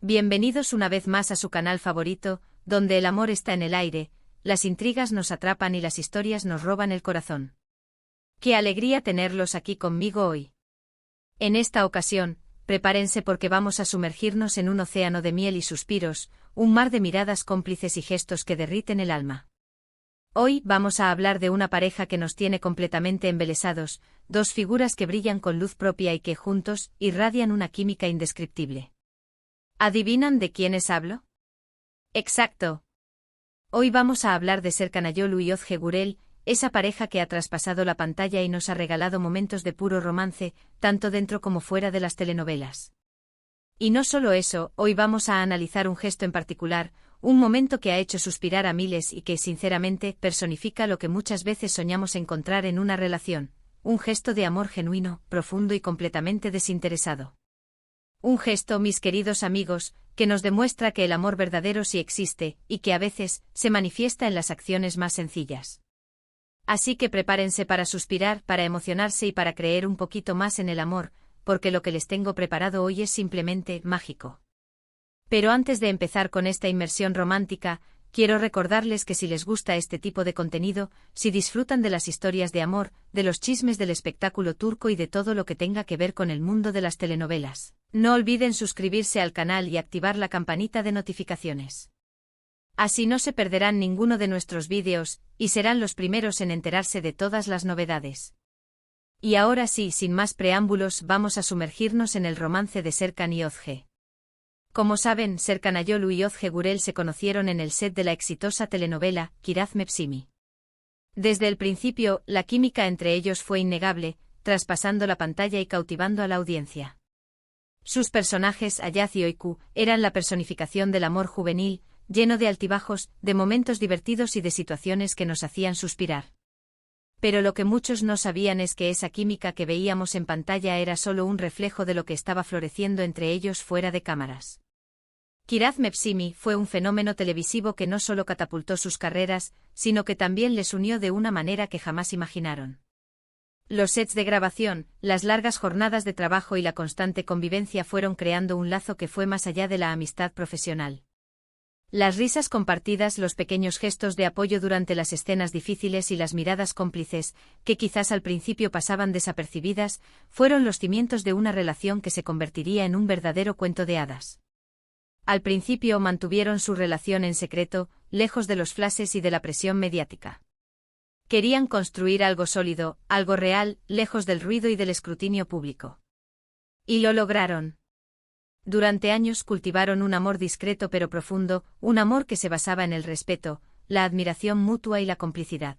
Bienvenidos una vez más a su canal favorito, donde el amor está en el aire, las intrigas nos atrapan y las historias nos roban el corazón. ¡Qué alegría tenerlos aquí conmigo hoy! En esta ocasión, prepárense porque vamos a sumergirnos en un océano de miel y suspiros, un mar de miradas cómplices y gestos que derriten el alma. Hoy vamos a hablar de una pareja que nos tiene completamente embelesados, dos figuras que brillan con luz propia y que juntos irradian una química indescriptible. ¿Adivinan de quiénes hablo? Exacto. Hoy vamos a hablar de Serkan Ayolu y Özge Gürel, esa pareja que ha traspasado la pantalla y nos ha regalado momentos de puro romance, tanto dentro como fuera de las telenovelas. Y no solo eso, hoy vamos a analizar un gesto en particular, un momento que ha hecho suspirar a miles y que, sinceramente, personifica lo que muchas veces soñamos encontrar en una relación, un gesto de amor genuino, profundo y completamente desinteresado. Un gesto, mis queridos amigos, que nos demuestra que el amor verdadero sí existe, y que a veces se manifiesta en las acciones más sencillas. Así que prepárense para suspirar, para emocionarse y para creer un poquito más en el amor, porque lo que les tengo preparado hoy es simplemente mágico. Pero antes de empezar con esta inmersión romántica, quiero recordarles que si les gusta este tipo de contenido, si disfrutan de las historias de amor, de los chismes del espectáculo turco y de todo lo que tenga que ver con el mundo de las telenovelas, no olviden suscribirse al canal y activar la campanita de notificaciones. Así no se perderán ninguno de nuestros vídeos, y serán los primeros en enterarse de todas las novedades. Y ahora sí, sin más preámbulos, vamos a sumergirnos en el romance de Serkan y Özge. Como saben, Serkan Ayolu y Özge Gürel se conocieron en el set de la exitosa telenovela Kiraz Mevsimi. Desde el principio, la química entre ellos fue innegable, traspasando la pantalla y cautivando a la audiencia. Sus personajes, Ayaz y Öykü, eran la personificación del amor juvenil, lleno de altibajos, de momentos divertidos y de situaciones que nos hacían suspirar. Pero lo que muchos no sabían es que esa química que veíamos en pantalla era solo un reflejo de lo que estaba floreciendo entre ellos fuera de cámaras. Kiraz Mevsimi fue un fenómeno televisivo que no solo catapultó sus carreras, sino que también les unió de una manera que jamás imaginaron. Los sets de grabación, las largas jornadas de trabajo y la constante convivencia fueron creando un lazo que fue más allá de la amistad profesional. Las risas compartidas, los pequeños gestos de apoyo durante las escenas difíciles y las miradas cómplices, que quizás al principio pasaban desapercibidas, fueron los cimientos de una relación que se convertiría en un verdadero cuento de hadas. Al principio mantuvieron su relación en secreto, lejos de los flashes y de la presión mediática. Querían construir algo sólido, algo real, lejos del ruido y del escrutinio público. Y lo lograron. Durante años cultivaron un amor discreto pero profundo, un amor que se basaba en el respeto, la admiración mutua y la complicidad.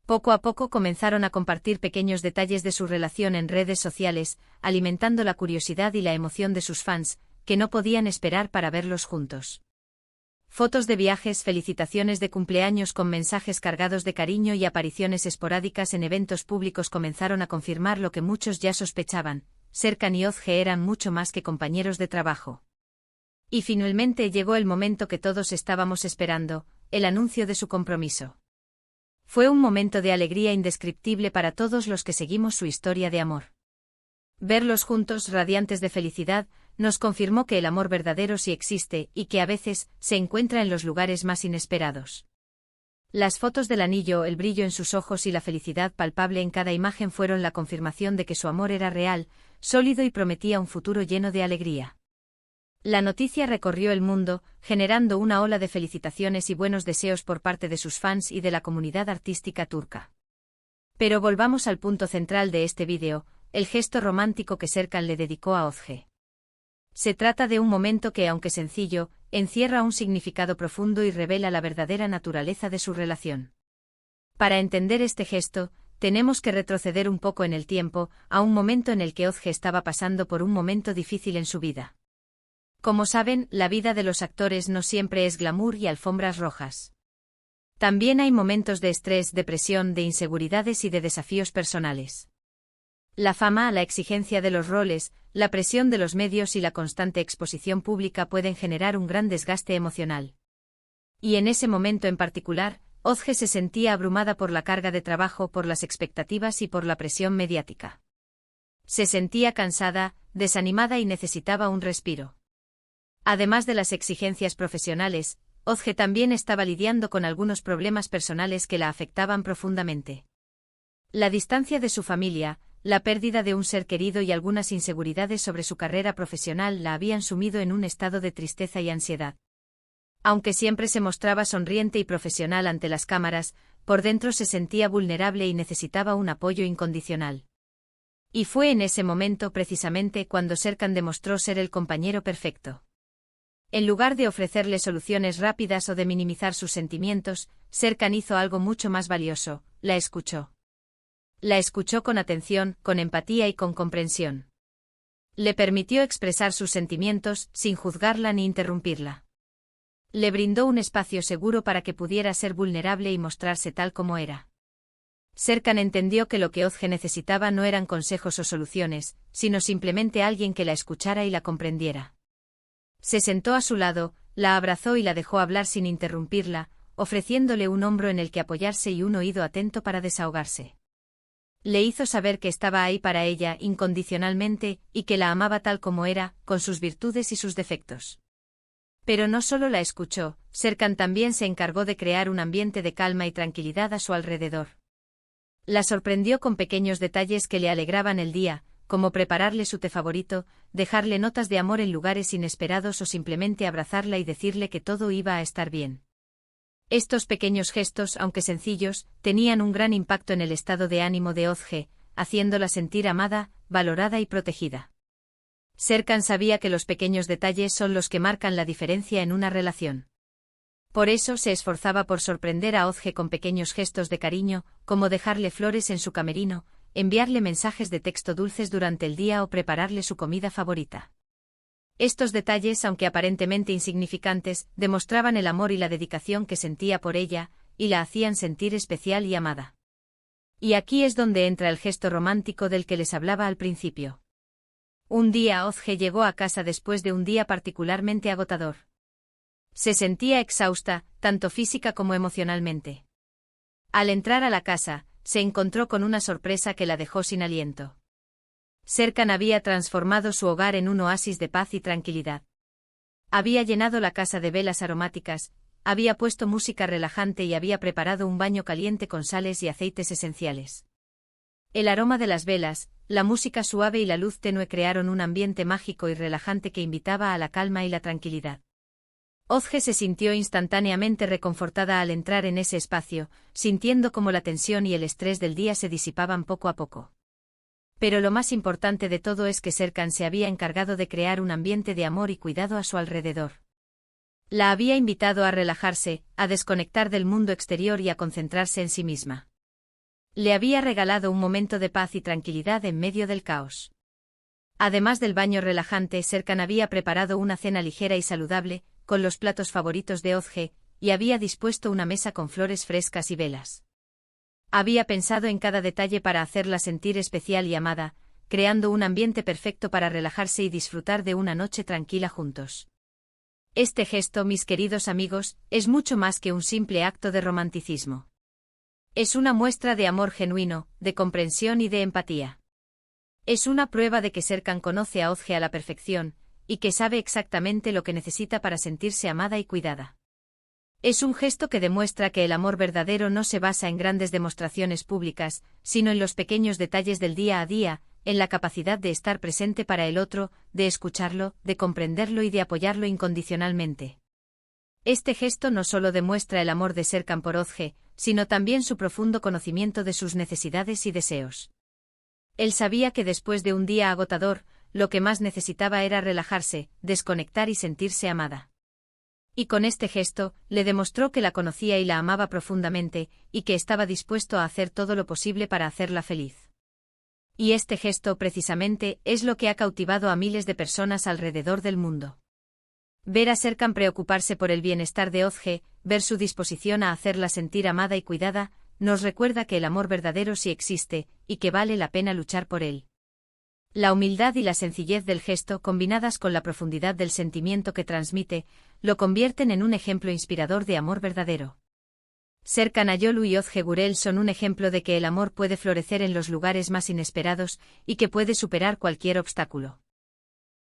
Poco a poco comenzaron a compartir pequeños detalles de su relación en redes sociales, alimentando la curiosidad y la emoción de sus fans, que no podían esperar para verlos juntos. Fotos de viajes, felicitaciones de cumpleaños con mensajes cargados de cariño y apariciones esporádicas en eventos públicos comenzaron a confirmar lo que muchos ya sospechaban: Serkan y Özge eran mucho más que compañeros de trabajo. Y finalmente llegó el momento que todos estábamos esperando, el anuncio de su compromiso. Fue un momento de alegría indescriptible para todos los que seguimos su historia de amor. Verlos juntos, radiantes de felicidad, nos confirmó que el amor verdadero sí existe y que a veces se encuentra en los lugares más inesperados. Las fotos del anillo, el brillo en sus ojos y la felicidad palpable en cada imagen fueron la confirmación de que su amor era real, sólido y prometía un futuro lleno de alegría. La noticia recorrió el mundo, generando una ola de felicitaciones y buenos deseos por parte de sus fans y de la comunidad artística turca. Pero volvamos al punto central de este vídeo, el gesto romántico que Serkan le dedicó a Özge. Se trata de un momento que, aunque sencillo, encierra un significado profundo y revela la verdadera naturaleza de su relación. Para entender este gesto, tenemos que retroceder un poco en el tiempo, a un momento en el que Özge estaba pasando por un momento difícil en su vida. Como saben, la vida de los actores no siempre es glamour y alfombras rojas. También hay momentos de estrés, depresión, de inseguridades y de desafíos personales. La fama, la exigencia de los roles, la presión de los medios y la constante exposición pública pueden generar un gran desgaste emocional. Y en ese momento en particular, Özge se sentía abrumada por la carga de trabajo, por las expectativas y por la presión mediática. Se sentía cansada, desanimada y necesitaba un respiro. Además de las exigencias profesionales, Ozge también estaba lidiando con algunos problemas personales que la afectaban profundamente. La distancia de su familia, la pérdida de un ser querido y algunas inseguridades sobre su carrera profesional la habían sumido en un estado de tristeza y ansiedad. Aunque siempre se mostraba sonriente y profesional ante las cámaras, por dentro se sentía vulnerable y necesitaba un apoyo incondicional. Y fue en ese momento precisamente cuando Serkan demostró ser el compañero perfecto. En lugar de ofrecerle soluciones rápidas o de minimizar sus sentimientos, Serkan hizo algo mucho más valioso: la escuchó. La escuchó con atención, con empatía y con comprensión. Le permitió expresar sus sentimientos, sin juzgarla ni interrumpirla. Le brindó un espacio seguro para que pudiera ser vulnerable y mostrarse tal como era. Serkan entendió que lo que Ozge necesitaba no eran consejos o soluciones, sino simplemente alguien que la escuchara y la comprendiera. Se sentó a su lado, la abrazó y la dejó hablar sin interrumpirla, ofreciéndole un hombro en el que apoyarse y un oído atento para desahogarse. Le hizo saber que estaba ahí para ella incondicionalmente y que la amaba tal como era, con sus virtudes y sus defectos. Pero no solo la escuchó, Serkan también se encargó de crear un ambiente de calma y tranquilidad a su alrededor. La sorprendió con pequeños detalles que le alegraban el día, como prepararle su té favorito, dejarle notas de amor en lugares inesperados o simplemente abrazarla y decirle que todo iba a estar bien. Estos pequeños gestos, aunque sencillos, tenían un gran impacto en el estado de ánimo de Ozge, haciéndola sentir amada, valorada y protegida. Serkan sabía que los pequeños detalles son los que marcan la diferencia en una relación. Por eso se esforzaba por sorprender a Ozge con pequeños gestos de cariño, como dejarle flores en su camerino, enviarle mensajes de texto dulces durante el día o prepararle su comida favorita. Estos detalles, aunque aparentemente insignificantes, demostraban el amor y la dedicación que sentía por ella, y la hacían sentir especial y amada. Y aquí es donde entra el gesto romántico del que les hablaba al principio. Un día Ozge llegó a casa después de un día particularmente agotador. Se sentía exhausta, tanto física como emocionalmente. Al entrar a la casa, se encontró con una sorpresa que la dejó sin aliento. Serkan había transformado su hogar en un oasis de paz y tranquilidad. Había llenado la casa de velas aromáticas, había puesto música relajante y había preparado un baño caliente con sales y aceites esenciales. El aroma de las velas, la música suave y la luz tenue crearon un ambiente mágico y relajante que invitaba a la calma y la tranquilidad. Ozge se sintió instantáneamente reconfortada al entrar en ese espacio, sintiendo cómo la tensión y el estrés del día se disipaban poco a poco. Pero lo más importante de todo es que Serkan se había encargado de crear un ambiente de amor y cuidado a su alrededor. La había invitado a relajarse, a desconectar del mundo exterior y a concentrarse en sí misma. Le había regalado un momento de paz y tranquilidad en medio del caos. Además del baño relajante, Serkan había preparado una cena ligera y saludable, con los platos favoritos de Ozge, y había dispuesto una mesa con flores frescas y velas. Había pensado en cada detalle para hacerla sentir especial y amada, creando un ambiente perfecto para relajarse y disfrutar de una noche tranquila juntos. Este gesto, mis queridos amigos, es mucho más que un simple acto de romanticismo. Es una muestra de amor genuino, de comprensión y de empatía. Es una prueba de que Serkan conoce a Ozge a la perfección, y que sabe exactamente lo que necesita para sentirse amada y cuidada. Es un gesto que demuestra que el amor verdadero no se basa en grandes demostraciones públicas, sino en los pequeños detalles del día a día, en la capacidad de estar presente para el otro, de escucharlo, de comprenderlo y de apoyarlo incondicionalmente. Este gesto no solo demuestra el amor de Serkan por Ozge, sino también su profundo conocimiento de sus necesidades y deseos. Él sabía que después de un día agotador, lo que más necesitaba era relajarse, desconectar y sentirse amada. Y con este gesto, le demostró que la conocía y la amaba profundamente, y que estaba dispuesto a hacer todo lo posible para hacerla feliz. Y este gesto, precisamente, es lo que ha cautivado a miles de personas alrededor del mundo. Ver a Serkan preocuparse por el bienestar de Ozge, ver su disposición a hacerla sentir amada y cuidada, nos recuerda que el amor verdadero sí existe, y que vale la pena luchar por él. La humildad y la sencillez del gesto, combinadas con la profundidad del sentimiento que transmite, lo convierten en un ejemplo inspirador de amor verdadero. Serkan Ayolu y Ozge Gurel son un ejemplo de que el amor puede florecer en los lugares más inesperados y que puede superar cualquier obstáculo.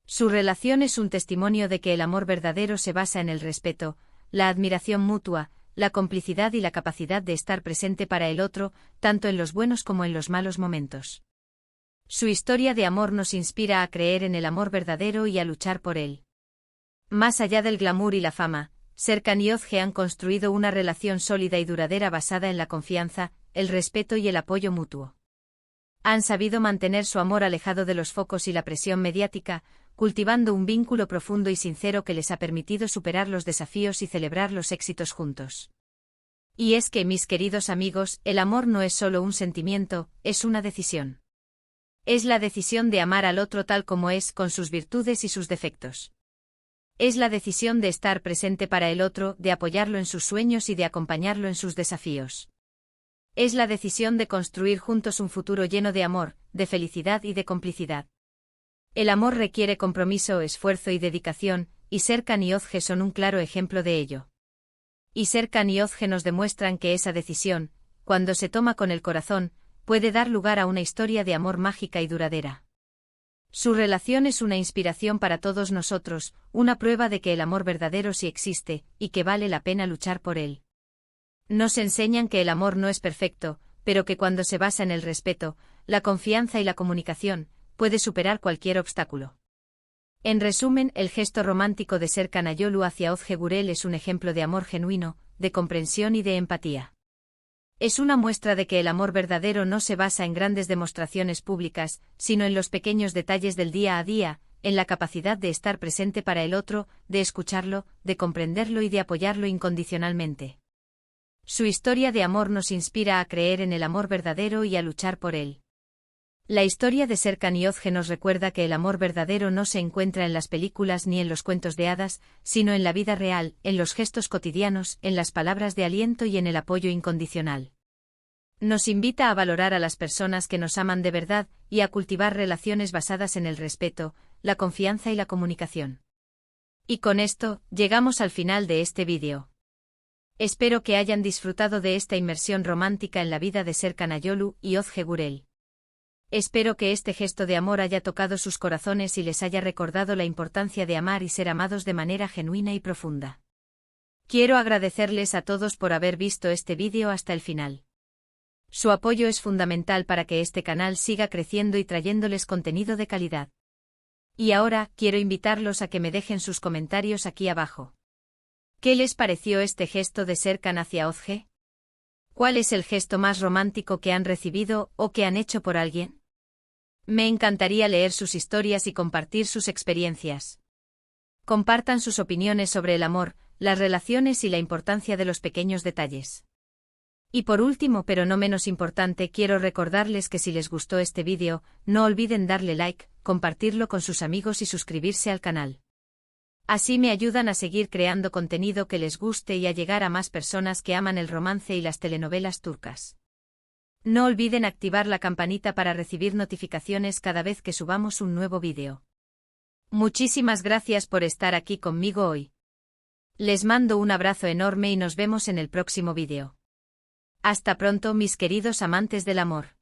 Su relación es un testimonio de que el amor verdadero se basa en el respeto, la admiración mutua, la complicidad y la capacidad de estar presente para el otro, tanto en los buenos como en los malos momentos. Su historia de amor nos inspira a creer en el amor verdadero y a luchar por él. Más allá del glamour y la fama, Serkan y Özge han construido una relación sólida y duradera basada en la confianza, el respeto y el apoyo mutuo. Han sabido mantener su amor alejado de los focos y la presión mediática, cultivando un vínculo profundo y sincero que les ha permitido superar los desafíos y celebrar los éxitos juntos. Y es que, mis queridos amigos, el amor no es solo un sentimiento, es una decisión. Es la decisión de amar al otro tal como es, con sus virtudes y sus defectos. Es la decisión de estar presente para el otro, de apoyarlo en sus sueños y de acompañarlo en sus desafíos. Es la decisión de construir juntos un futuro lleno de amor, de felicidad y de complicidad. El amor requiere compromiso, esfuerzo y dedicación, y Serkan y Özge son un claro ejemplo de ello. Y Serkan y Özge nos demuestran que esa decisión, cuando se toma con el corazón, puede dar lugar a una historia de amor mágica y duradera. Su relación es una inspiración para todos nosotros, una prueba de que el amor verdadero sí existe, y que vale la pena luchar por él. Nos enseñan que el amor no es perfecto, pero que cuando se basa en el respeto, la confianza y la comunicación, puede superar cualquier obstáculo. En resumen, el gesto romántico de Serkan Ayolu hacia Özge Gürel es un ejemplo de amor genuino, de comprensión y de empatía. Es una muestra de que el amor verdadero no se basa en grandes demostraciones públicas, sino en los pequeños detalles del día a día, en la capacidad de estar presente para el otro, de escucharlo, de comprenderlo y de apoyarlo incondicionalmente. Su historia de amor nos inspira a creer en el amor verdadero y a luchar por él. La historia de Serkan y Özge nos recuerda que el amor verdadero no se encuentra en las películas ni en los cuentos de hadas, sino en la vida real, en los gestos cotidianos, en las palabras de aliento y en el apoyo incondicional. Nos invita a valorar a las personas que nos aman de verdad y a cultivar relaciones basadas en el respeto, la confianza y la comunicación. Y con esto, llegamos al final de este vídeo. Espero que hayan disfrutado de esta inmersión romántica en la vida de Serkan Ayolu y Özge Gürel. Espero que este gesto de amor haya tocado sus corazones y les haya recordado la importancia de amar y ser amados de manera genuina y profunda. Quiero agradecerles a todos por haber visto este vídeo hasta el final. Su apoyo es fundamental para que este canal siga creciendo y trayéndoles contenido de calidad. Y ahora, quiero invitarlos a que me dejen sus comentarios aquí abajo. ¿Qué les pareció este gesto de Serkan hacia Özge? ¿Cuál es el gesto más romántico que han recibido o que han hecho por alguien? Me encantaría leer sus historias y compartir sus experiencias. Compartan sus opiniones sobre el amor, las relaciones y la importancia de los pequeños detalles. Y por último, pero no menos importante, quiero recordarles que si les gustó este vídeo, no olviden darle like, compartirlo con sus amigos y suscribirse al canal. Así me ayudan a seguir creando contenido que les guste y a llegar a más personas que aman el romance y las telenovelas turcas. No olviden activar la campanita para recibir notificaciones cada vez que subamos un nuevo vídeo. Muchísimas gracias por estar aquí conmigo hoy. Les mando un abrazo enorme y nos vemos en el próximo vídeo. Hasta pronto, mis queridos amantes del amor.